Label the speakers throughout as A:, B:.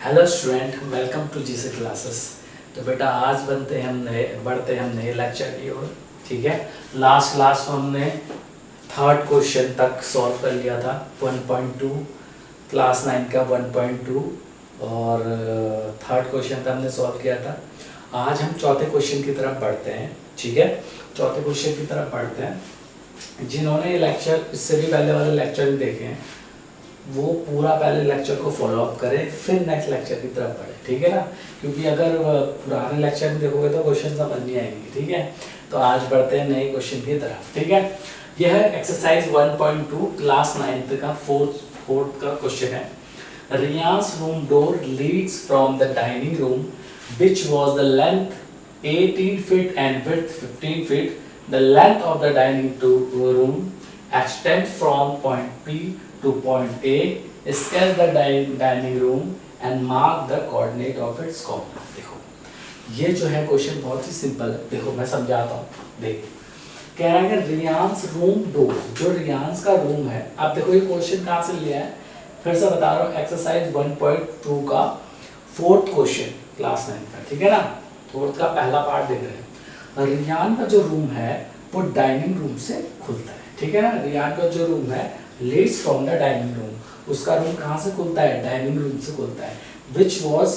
A: Hello student, welcome to जीसे classes. तो बेटा आज बढ़ते हैं हम नए लेक्चर की ओर। ठीक है, लास्ट क्लास में हमने थर्ड क्वेश्चन तक सॉल्व कर लिया था 1.2, क्लास 9 का 1.2 और थर्ड क्वेश्चन तक हमने सॉल्व किया था। आज हम चौथे क्वेश्चन की तरफ बढ़ते हैं। ठीक है, चौथे क्वेश्चन की तरफ बढ़ते हैं। जिन्होंने लेक्चर इससे भी पहले वाले लेक्चर भी देखे हैं वो पूरा पहले लेक्चर को फॉलो अप करें, फिर नेक्स्ट लेक्चर की तरफ बढ़े। ठीक है ना, क्योंकि अगर पुराने लेक्चर में देखोगे तो क्वेश्चन समझ नहीं आएंगे। ठीक है, तो आज बढ़ते हैं नए क्वेश्चन की तरफ। ठीक है, यह है एक्सरसाइज 1.2 क्लास 9 का फोर्थ का क्वेश्चन है। Ryan's room door leads from the dining room which was the length 18 feet and width 15 feet. The length of the dining room extends from point P to point A. Sketch the dining room and mark the coordinate of its corner. देखो ये जो है question बहुत ही simple है। देखो मैं समझाता हूँ। देख कह रहा है कि रियांस रूम डोर, जो रियांस का रूम है। अब देखो ये क्वेश्चन कहाँ से लिया है, फिर से बता रहा हूँ, एक्सरसाइज 1.2 का फोर्थ क्वेश्चन क्लास 9 का। ठीक है ना, फोर्थ का पहला पार्ट देख रहे हैं। रियान का जो रूम है वो डाइनिंग रूम से खुलता है। ठीक है ना, रियान का जो रूम है leads from the dining room, उसका रूम कहाँ से खुलता है, डाइनिंग रूम से खुलता है। विच वॉज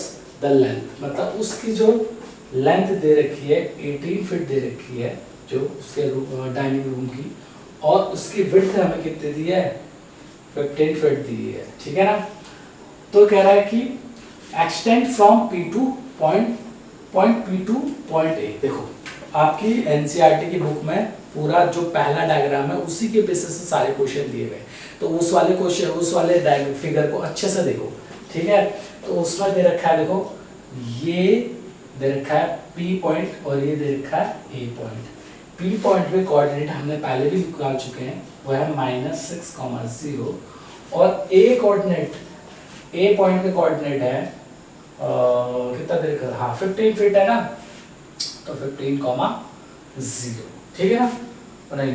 A: द लेंथ, मतलब उसकी जो लेंथ दे रखी है 18 फीट दे रखी है जो उसके डाइनिंग रूम की, और उसकी विड्थ हमें कितनी दी है, 15 फीट दी है। ठीक है ना, तो कह रहा है कि extend from P two point P two point A। देखो आपकी एनसीईआरटी की बुक में पूरा जो पहला डायग्राम है उसी के बेसिस से सारे क्वेश्चन दिए हुए, तो उस वाले फिगर को अच्छे से देखो। ठीक है, तो उसमें दे रखा है, देखो ये दे रखा है P पॉइंट और ये दे रखा है A पॉइंट। P पॉइंट पे कोऑर्डिनेट हमने पहले भी निकाल चुके हैं, वो है -6,0, और A कोऑर्डिनेट, A पॉइंट पे कोऑर्डिनेट है कितना दे रखा है, हाँ 15 फीट है ना, तो 15,0। ठीक है ना, नहीं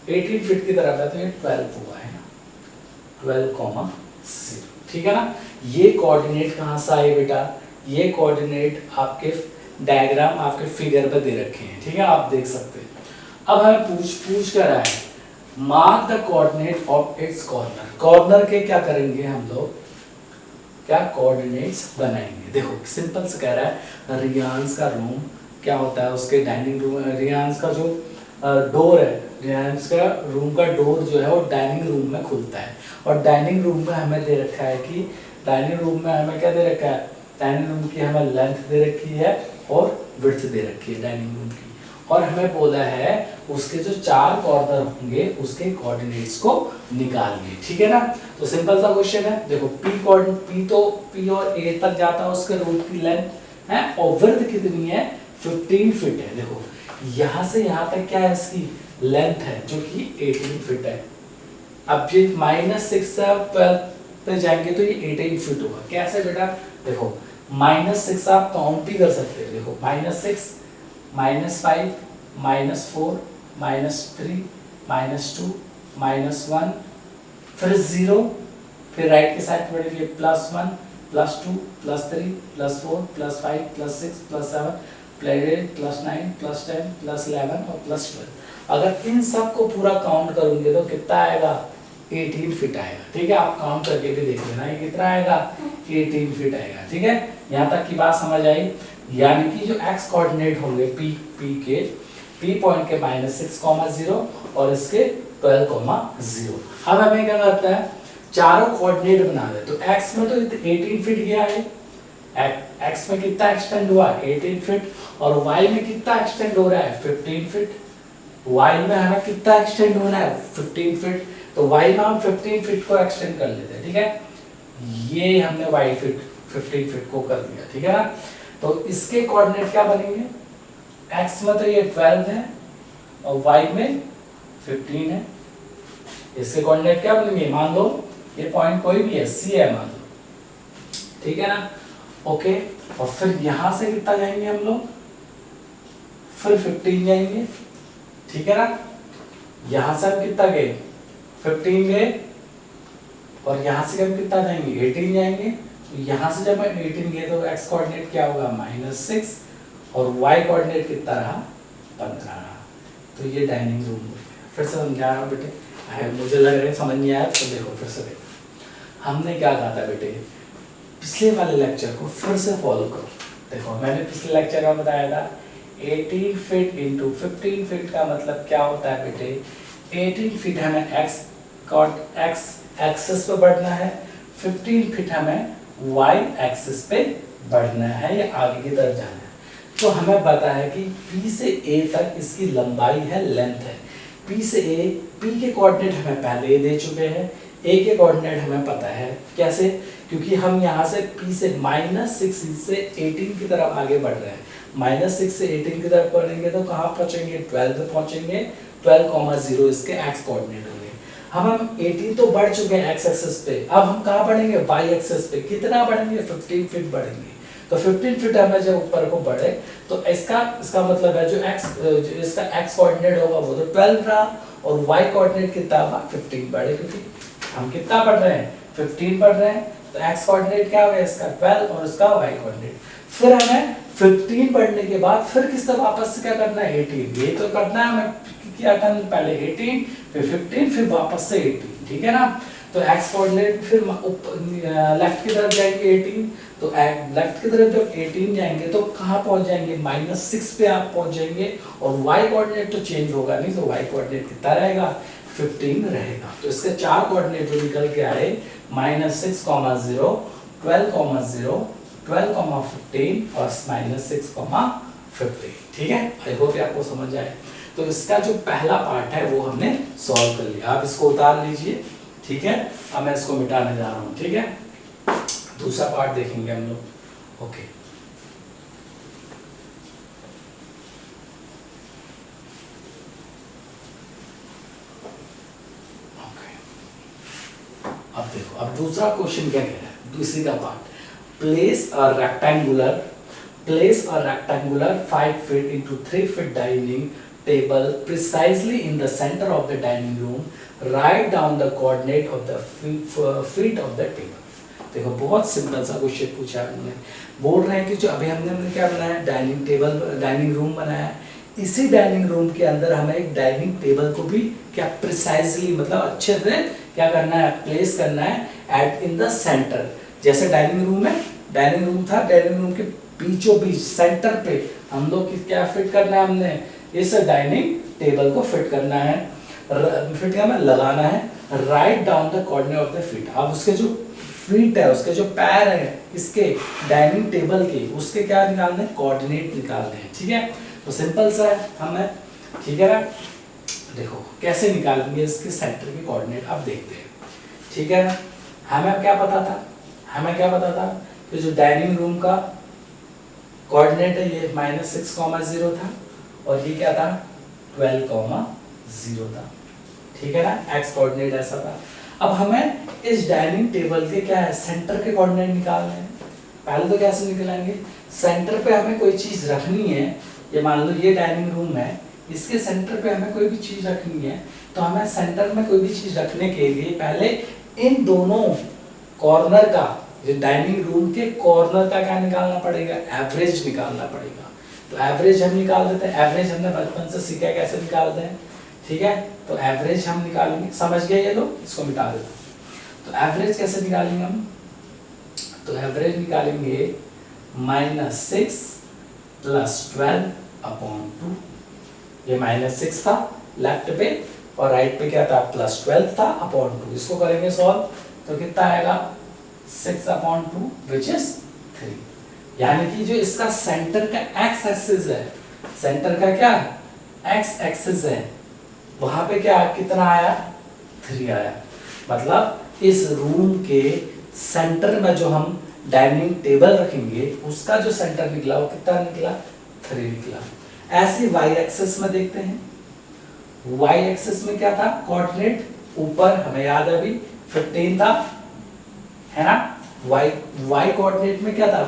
A: 18 फीट की तरफ है तो ये 12 हुआ है ना, 12,0। ठीक है ना, ये कोऑर्डिनेट कहाँ से आए बेटा, ये कोऑर्डिनेट आपके डायग्राम आपके फिगर पर दे रखे हैं। ठीक है, आप देख सकते हैं। अब हमें पूछ कर रहा है mark the coordinate of its corner. Corner के क्या करेंगे हम लोग, क्या कोऑर्डिनेट्स बनाएंगे। देखो सिंपल से कह रहा है रियांस का रूम क्या होता है, उसके डाइनिंग रूम, रियांस का जो डोर है, रियांस का रूम का डोर जो है वो डाइनिंग रूम में खुलता है, और डाइनिंग रूम में हमें दे रखा है कि डाइनिंग रूम में हमें क्या दे रखा है, डाइनिंग रूम की हमें लेंथ दे रखी है और विड्थ दे रखी है डाइनिंग रूम की, और हमें बोला है उसके जो 4 कॉर्नर होंगे उसके कोऑर्डिनेट्स को निकालिए। ठीक है ना, तो सिंपल सा क्वेश्चन है। देखो P और A तक जाता है उसके रूट की लेंथ है, और विड्थ कितनी है, 15 फीट है। देखो यहाँ से यहाँ तक क्या है, इसकी लेंथ है जो कि 18 फीट है। अब ये -6 से 12 पे जाएंगे तो ये 18 फीट होगा। कैसे बेटा, देखो -6 आप काउंट भी कर सकते हैं। देखो -6, -5, -4, -3, -2, -1, फिर 0, फिर राइट के साइड पढ़ेंगे +1, +2, +3, +4, +5, +6, +7, +8, +9, +10, +11 और +12। अगर इन सब को पूरा काउंट करोगे तो कितना आएगा, 18 फीट आएगा। ठीक है, आप काउंट करके भी देख लेना ये कितना आएगा, 18 फीट आएगा। ठीक है, यहाँ तक की बात समझ आई। यानी कि जो x कोऑर्डिनेट होंगे P पॉइंट के -6,0 और इसके 12,0। अब हमें क्या करता है, चारों कोऑर्डिनेट बना दे। तो x में तो 18 फीट गया है, x में कितना एक्सटेंड हुआ, 18 फीट, और y में कितना एक्सटेंड हो रहा है, 15 फीट। y में हमें कितना एक्सटेंड होना है, 15 फीट, तो y में हम 15 फीट को एक्सटेंड कर लेते हैं। ठीक है, ये हमने y 15 फीट को कर दिया। ठीक है ना, तो इसके कोऑर्डिनेट क्या बनेंगे, x में तो ये 12 है और y में 15 है। इसके कोऑर्डिनेट क्या बनेंगे, मान लो ये पॉइंट कोई भी है, C है मान लो। ठीक है ना, ओके, और फिर यहां से कितना जाएंगे हम लोग, फिर 15 जाएंगे। ठीक है ना, यहां से हम कितना गए, 15 गए और यहाँ से हम कितना जाएंगे 18 जाएंगे, तो यहाँ से जब मैं 18 गए तो x कोऑर्डिनेट क्या होगा -6 और y कोऑर्डिनेट कितना रहा 15 रहा। तो ये डाइनिंग रूम हो गया। फिर से समझा रहा हूँ बेटे, मुझे लग रहा है समझ नहीं आया तो देखो फिर से देखो। हमने क्या कहा था बेटे, पिछले वाले लेक्चर को फिर से फॉलो करो। देखो मैंने पिछले लेक्चर में बताया था 18 फीट इंटू 15 फीट का मतलब क्या होता है बेटे, 18 फीट हमें x एक्सिस पे बढ़ना है, 15 फीट हमें y एक्सिस पे बढ़ना है या आगे की तरफ जाना है। तो हमें पता है कि P से A तक इसकी लंबाई है, लेंथ है। P से A, P के कोऑर्डिनेट हमें पहले दे चुके हैं, A के कोऑर्डिनेट हमें पता है। कैसे? क्योंकि हम यहाँ से P से -6 से 18 की तरफ आगे बढ़ रहे हैं। -6 से 18 की तरफ बढ़ेंगे तो कहाँ पहुँचेंगे 12 पे पहुँचेंगे। 12,0 इसके x कोऑर्डिनेट होंगे। हम 18 तो बढ़ चुके हैं x एक्सिस पे, अब हम कहाँ बढ़ेंगे y एक्सिस पे। कितना बढ़ेंगे 15 फीट बढ़ेंगे। तो 15 फीट हमें जब ऊपर को बढ़े तो इसका मतलब है जो इसका x कोऑर्डिनेट होगा वो तो 12 रहा और y कोऑर्डिनेट कितना होगा 15 बढ़े, क्योंकि हम कितना बढ़ रहे हैं 15 बढ़ रहे हैं। तो x कोऑर्डिनेट क्या होगा इसका 12 और इसका y कोऑर्डिनेट। फिर हमें 15 बढ़ने के बाद फिर किस तरह वापस से क्या करना है 18। ये तो करना है हमें, क्या करना पहले 18 फिर 15 फिर वापस से 18, ठीक है ना। तो x कोऑर्डिनेट फिर लेफ्ट की तरफ जाएंगे 18, तो लेफ्ट की तरफ जब 18 जाएंगे तो कहाँ पहुंच जाएंगे -6 पे आप पहुंच जाएंगे और y कोऑर्डिनेट तो चेंज होगा नहीं, तो y कोऑर्डिनेट कितना रहेगा 15 रहेगा। तो इसके चार कोऑर्डिनेट जो निकल के आए -6, 0, 12, 12, 15 और -6, 15, ठीक है। आई होप आपको समझ आए। तो इसका जो पहला पार्ट है वो हमने सॉल्व कर लिया। आप इसको उतार लीजिए, ठीक है। अब मैं इसको मिटाने जा रहा हूँ, ठीक है। दूसरा पार्ट देखेंगे हम लोग। ओके, अब देखो, अब दूसरा क्वेश्चन क्या कह रहा है, दूसरी का part. Place a rectangular 5 feet into 3 feet dining table precisely in the center of the dining room. Write down the coordinate of the feet of the table. देखो बहुत सिंपल सा क्वेश्चन पूछा है उन्होंने। बोल रहे हैं कि जो अभी हमने क्या बनाया, डाइनिंग रूम बनाया। इसी डाइनिंग रूम के अंदर हमें एक डाइनिंग टेबल को भी क्या प्रिसाइजली मतलब अच्छे से क्या करना है, प्लेस करना है एट इन द सेंटर। जैसे डाइनिंग रूम है, डाइनिंग रूम था, डाइनिंग रूम के बीचों बीच सेंटर पे हम लोग क्या फिट करना है, हमने इस डाइनिंग टेबल को फिट करना है। फिट क्या लगाना है, write down the coordinate of the feet. अब उसके जो फीट है, उसके जो पैर है इसके डाइनिंग टेबल के, उसके क्या निकालने हैं, कोऑर्डिनेट निकालने हैं, ठीक है। तो सिंपल सा है हमें, ठीक है ना। देखो कैसे निकालेंगे इसके सेंटर के कोऑर्डिनेट, अब देखते हैं, ठीक है ना। हमें क्या पता था कि जो डाइनिंग रूम का कोऑर्डिनेट है ये -6, 0 था और ये क्या था 12, 0 था, ठीक है ना। x कोऑर्डिनेट ऐसा था। अब हमें इस डाइनिंग टेबल के क्या है सेंटर के कोऑर्डिनेट निकालने हैं। पहले तो कैसे निकालेंगे, सेंटर पे हमें कोई चीज रखनी है। ये मान लो ये डाइनिंग रूम है, इसके सेंटर पे हमें कोई भी चीज रखनी है। तो हमें सेंटर में कोई भी चीज रखने के लिए पहले इन दोनों कॉर्नर का, जो डाइनिंग रूम के कॉर्नर का क्या निकालना पड़ेगा, एवरेज निकालना पड़ेगा। तो एवरेज हम निकाल देते हैं। एवरेज हमने बचपन से सीखा कैसे निकालते हैं, ठीक है। तो एवरेज हम निकालेंगे, समझ गए ये लोग, इसको मिटा देते हैं। तो एवरेज कैसे निकालेंगे हम, तो एवरेज निकालेंगे -6 + 12/2। ये -6 था लेफ्ट पे और राइट पे क्या था +12 था /2। इसको करेंगे सॉल्व तो कितना आएगा 6/2 विच इज 3। यानी कि जो इसका सेंटर का x एक्सिस है, सेंटर का क्या x एक्सिस है, वहां पे क्या कितना आया 3 आया। मतलब इस रूम के सेंटर में जो हम डाइनिंग टेबल रखेंगे उसका जो सेंटर निकला वो कितना निकला 3 निकला। ऐसे y एक्सिस में देखते हैं, y एक्सिस में क्या था कोऑर्डिनेट, ऊपर हमें याद है अभी 15 था, है ना। y कोऑर्डिनेट में क्या था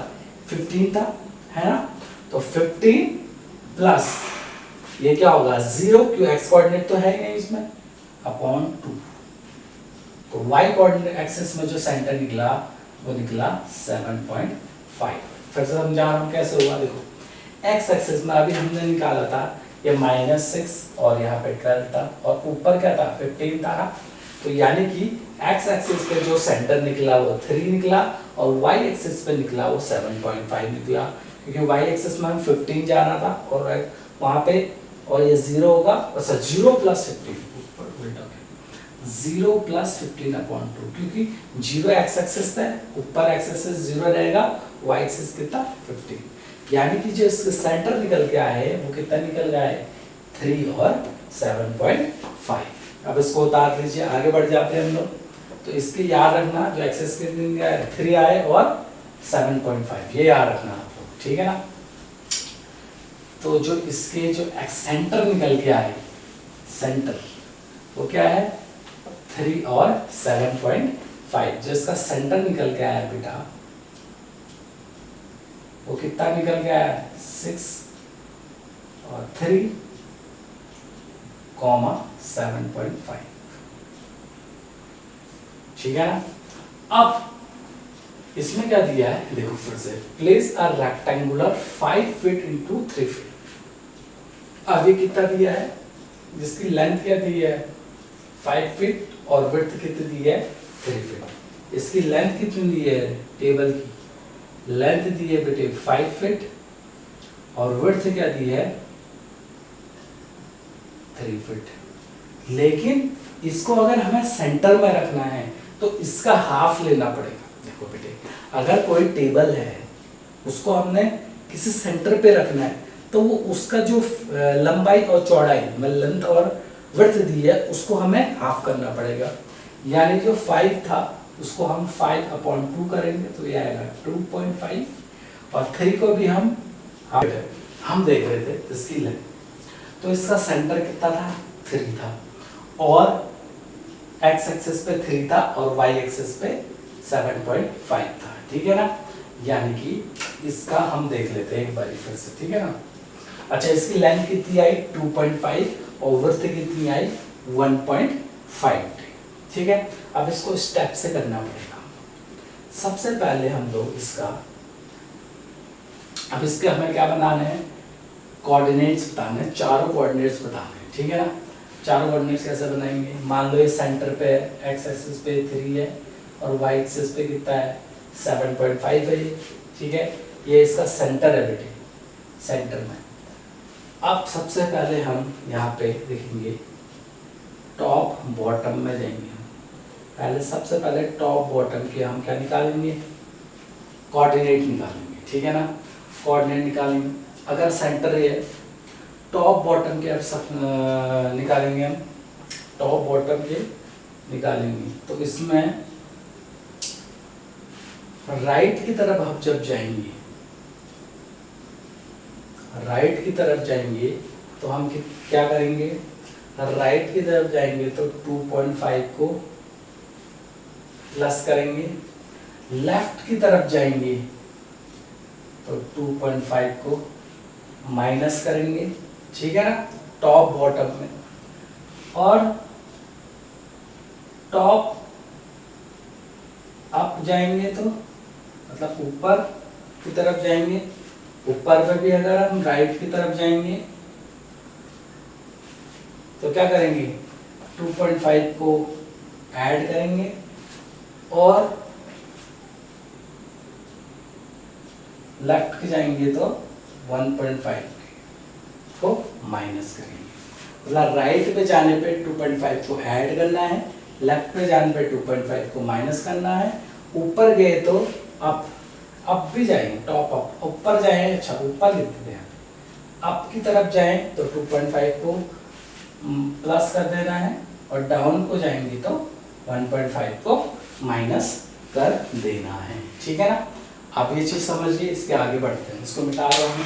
A: 15 था, है ना। तो 15 प्लस ये क्या होगा 0, क्यों x कोऑर्डिनेट तो है ही नहीं इसमें, /2। तो y कोऑर्डिनेट एक्सिस में जो सेंटर निकला वो निकला 7.5। फिर से समझा रहा हूँ कैसे हुआ। देखो x एक्सिस में अभी हमने निकाला था ये -6 और यहाँ पे 12 था और ऊपर क्या था 15 था। तो यानी कि x एक्सिस पे जो सेंटर निकला वो 3 निकला और y एक्सिस पे निकला वो 7.5 निकला, क्योंकि y एक्सिस में हम 15 जाना था और वहाँ पे और ये 0 होगा, अच्छा 0 + 15 ऊपर उल्टा 0 + 15/2, क्योंकि 0 x एक्सिस है, ऊपर x एक्सिस 0 रहेगा, y एक्सिस कितना 15। यानी कि जो इसका सेंटर निकल के आया है वो कितना निकल गया है 3 और 7.5। अब इसको उतार लीजिए, आगे बढ़ जाते हैं हम लोग। तो इसके याद रखना जो एक्सिस कितनी 3 आए और 7.5, ये याद रखना आपको, ठीक है ना। तो जो इसके जो सेंटर निकल के आए, सेंटर वो क्या है 3 और 7.5। जो इसका सेंटर निकल के आया बेटा वो कितना निकल के आया 6 और 3, 7.5, ठीक है ना। अब इसमें क्या दिया है देखो फिर से, place a rectangular 5 feet into 3 feet. अब ये कितना दिया है, जिसकी लेंथ क्या दी है 5 फीट और विड्थ कितनी दी है 3 फीट। इसकी लेंथ कितनी दी है, टेबल की लेंथ दी है बेटे 5 फीट और विड्थ क्या दी है 3 फीट। लेकिन इसको अगर हमें सेंटर में रखना है तो इसका हाफ लेना पड़ेगा। देखो बेटे अगर कोई टेबल है उसको हमने किसी सेंटर पे रखना है तो वो उसका जो लंबाई और चौड़ाई में लेंथ और विड्थ दी है उसको हमें हाफ करना पड़ेगा। यानी जो 5 था उसको हम 5/2 करेंगे तो ये आएगा 2.5 और 3 को भी हम देख रहे थे इसकी लेंथ, तो इसका सेंटर कितना था 3 था और x एक्सिस पे 3 था और y एक्सिस पे 7.5 था, ठीक है ना। यानी कि इसका हम देख लेते हैं एक बार फिर से, ठीक है ना। अच्छा इसकी लेंथ कितनी आई 2.5 और विड्थ कितनी आई 1.5, ठीक है। अब इसको स्टेप से करना पड़ेगा। सबसे पहले हम लोग इसका, अब इसके हमें क्या बनाने हैं कोऑर्डिनेट्स बताने हैं, चारों कोऑर्डिनेट्स बताने हैं, ठीक है ना। चारों कोऑर्डिनेट्स कैसे बनाएंगे, मान लो ये सेंटर पे x एक्सिस पे 3 है और y एक्सिस पे कितना है 7.5 है, ठीक है। ये इसका सेंटर है बेटे, सेंटर में। अब सबसे पहले हम यहाँ पे देखेंगे टॉप बॉटम में जाएंगे। पहले सबसे पहले टॉप बॉटम के हम क्या निकालेंगे कोऑर्डिनेट निकालेंगे, ठीक है ना। कोऑर्डिनेट निकालेंगे, अगर सेंटर है टॉप बॉटम के अब सब निकालेंगे हम, टॉप बॉटम के निकालेंगे तो इसमें राइट की तरफ हम जब जाएंगे, राइट की तरफ जाएंगे तो हम क्या करेंगे, राइट की तरफ जाएंगे तो 2.5 को प्लस करेंगे, लेफ्ट की तरफ जाएंगे तो 2.5 को माइनस करेंगे, ठीक है ना, टॉप बॉटम में। और टॉप अप जाएंगे तो मतलब ऊपर की तरफ जाएंगे, ऊपर पे भी अगर हम राइट की तरफ जाएंगे तो क्या करेंगे 2.5 को ऐड करेंगे और लेफ्ट की जाएंगे तो 1.5 को माइनस करेंगे। मतलब राइट पे जाने पे 2.5 को ऐड करना है, लेफ्ट पे जाने पे 2.5 को माइनस करना है। ऊपर गए तो अप भी जाएंगे, टॉप अप, ऊपर जाए, अच्छा ऊपर लिख देते हैं, अप की तरफ जाएं तो 2.5 को प्लस कर देना है और डाउन को जाएंगे तो 1.5 को माइनस कर देना है, ठीक है ना। आप ये चीज समझिए, इसके आगे बढ़ते हैं, इसको मिटा रहा हूँ,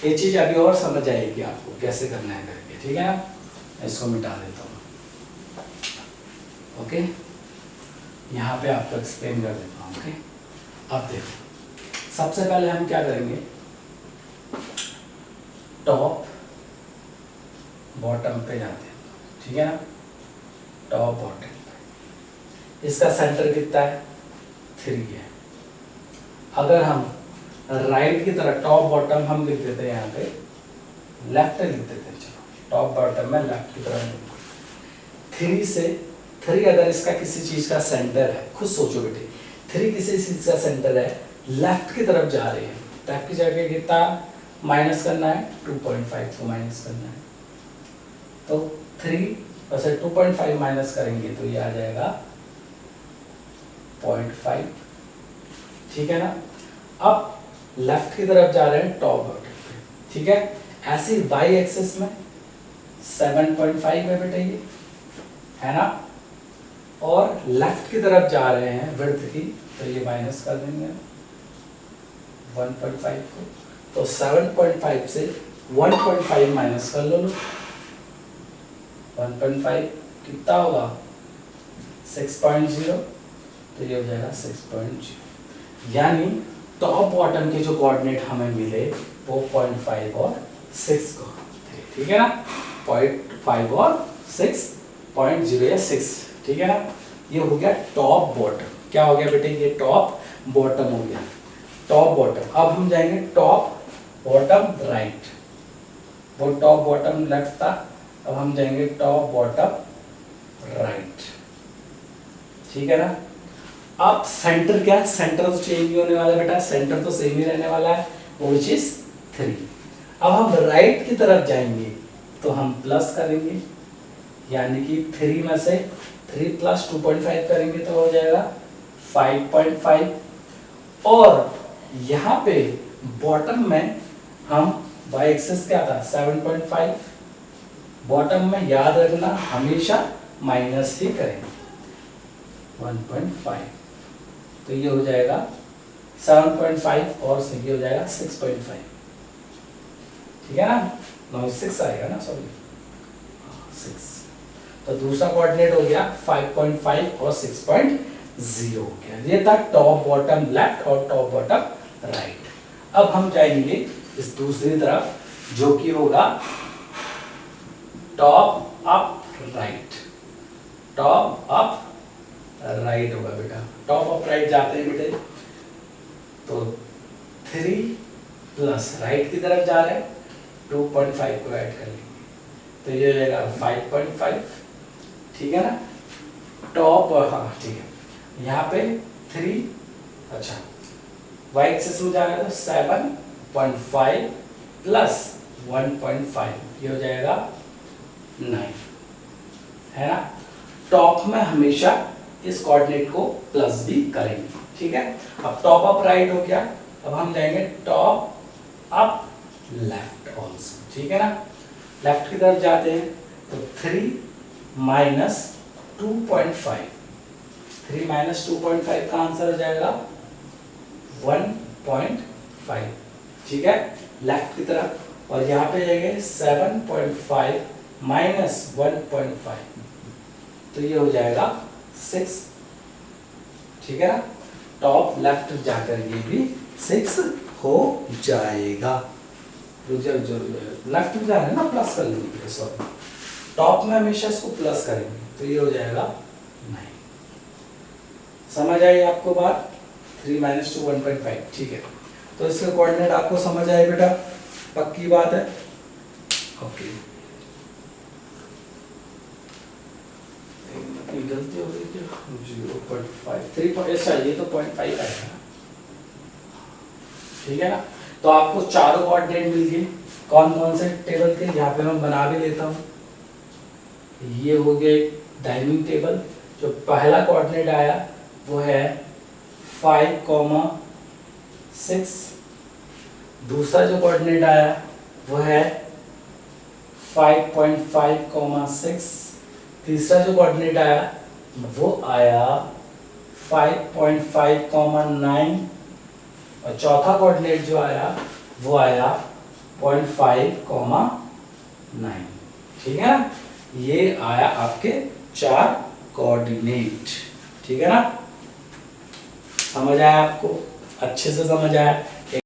A: ये चीज अभी और समझ आएगी आपको कैसे करना है करके, ठीक है ना। इसको मिटा देता हूँ, ओके, यहाँ पे आपको एक्सप्लेन कर देता हूँ, ओके। अब देखो सबसे पहले हम क्या करेंगे, टॉप बॉटम पे जाते हैं, ठीक है ना, टॉप बॉटम। इसका सेंटर कितना है 3 है। अगर हम राइट की तरफ टॉप बॉटम हम लिख देते हैं, यहाँ पे लेफ्ट लिख देते हैं, चलो टॉप बॉटम में लेफ्ट की तरफ 3 से 3 अगर इसका किसी चीज का सेंटर है, खुद सोचो बेटे 3 किसी चीज का सेंटर है, लेफ्ट की तरफ जा रहे हैं, लेफ्ट की जगह कितना माइनस करना है 2.5 को माइनस करना है, तो 3 और से 2.5 माइनस करेंगे तो ये आ जाएगा 0.5, ठीक है ना। अब लेफ्ट की तरफ जा रहे हैं टॉप बॉटम पे, ठीक है। ऐसे वाई एक्सिस में 7.5 है बेटा ये, है ना, और लेफ्ट की तरफ जा रहे हैं विड्थ की, तो ये माइनस कर देंगे 1.5 को, तो 7.5 से 1.5 माइनस कर लो, 1.5 कितना होगा 6.0, तो ये हो जाएगा 6.0। यानी टॉप बॉटम के जो कोऑर्डिनेट हमें मिले वो 0.5 और 6 को थे, ठीक है ना, 0.5 और 6.0 या 6, ठीक है ना। ये हो गया टॉप बॉटम, क्या हो गया बेटे, ये टॉप बॉटम हो गया, टॉप बॉटम। अब हम जाएंगे टॉप बॉटम राइट, वो टॉप बॉटम लेफ्ट था, अब हम जाएंगे टॉप बॉटम राइट, ठीक है ना। अब सेंटर क्या है, सेंटर तो चेंज नहीं होने वाला बेटा, सेंटर तो सेम ही रहने वाला है, विच इज 3। अब हम राइट की तरफ जाएंगे तो हम प्लस करेंगे, यानी कि 3 में से 3 प्लस 2.5 करेंगे तो हो जाएगा 5.5, और यहाँ पे बॉटम में हम y एक्सिस क्या था 7.5, बॉटम में याद रखना हमेशा माइनस ही करेंगे 1.5, तो ये हो जाएगा 7.5 और ये हो जाएगा 6.5, ठीक है ना, 6 आएगा ना, सॉरी 6। तो दूसरा कोऑर्डिनेट हो गया 5.5 और 6.0 हो गया। ये था टॉप बॉटम लेफ्ट और टॉप बॉटम राइट। अब हम जाएंगे इस दूसरी तरफ जो कि होगा top up right, top up right होगा बेटा। टॉप अप राइट जाते हैं बेटे तो 3 प्लस राइट की तरफ जा रहे हैं 2.5 को ऐड कर लेंगे तो ये हो जाएगा 5.5, ठीक है ना। टॉप, हाँ ठीक है, यहाँ पे 3, अच्छा y एक्सिस में जा रहा है तो 7.5 प्लस 1.5 ये हो जाएगा 9, है ना। टॉप में हमेशा इस कोऑर्डिनेट को प्लस भी करेंगे, ठीक है। अब टॉप अप राइट हो गया, अब हम जाएंगे टॉप अप लेफ्ट ऑल्सो, ठीक है ना। लेफ्ट की तरफ जाते हैं तो 3 माइनस 2.5, 3 माइनस 2.5 का आंसर हो जाएगा 1.5, ठीक है, लेफ्ट की तरफ। और यहाँ पे जाएंगे 7.5 माइनस 1.5 तो ये हो जाएगा 6, ठीक है ना। टॉप लेफ्ट जाकर ये भी 6 हो जाएगा। लेफ्ट में जा रहे हैं ना, प्लस कर लेंगे, सॉरी टॉप में हमेशा इसको प्लस करेंगे तो ये हो जाएगा 9। समझ आई आपको बात, 3 माइनस 2 1.5, ठीक है। तो इसके कोऑर्डिनेट आपको समझ आए बेटा, पक्की बात है, ओके। गलती हो गई क्या, 0.5 3 ऐसा, ये तो 0.5 आएगा ना, ठीक है ना। तो आपको चारों कोऑर्डिनेट मिल गए, कौन कौन से टेबल के, यहाँ पे मैं बना भी लेता हूँ। ये हो गए डाइनिंग टेबल, जो पहला कोऑर्डिनेट आया वो है 5,6, दूसरा जो कोऑर्डिनेट आया वो है 5.5,6, तीसरा जो कोऑर्डिनेट आया वो आया 5.5,9, और चौथा कोऑर्डिनेट जो आया वो आया 0.5,9, ठीक है ना। ये आया आपके 4 कोऑर्डिनेट, ठीक है ना। समझ आया आपको, अच्छे से समझ आया।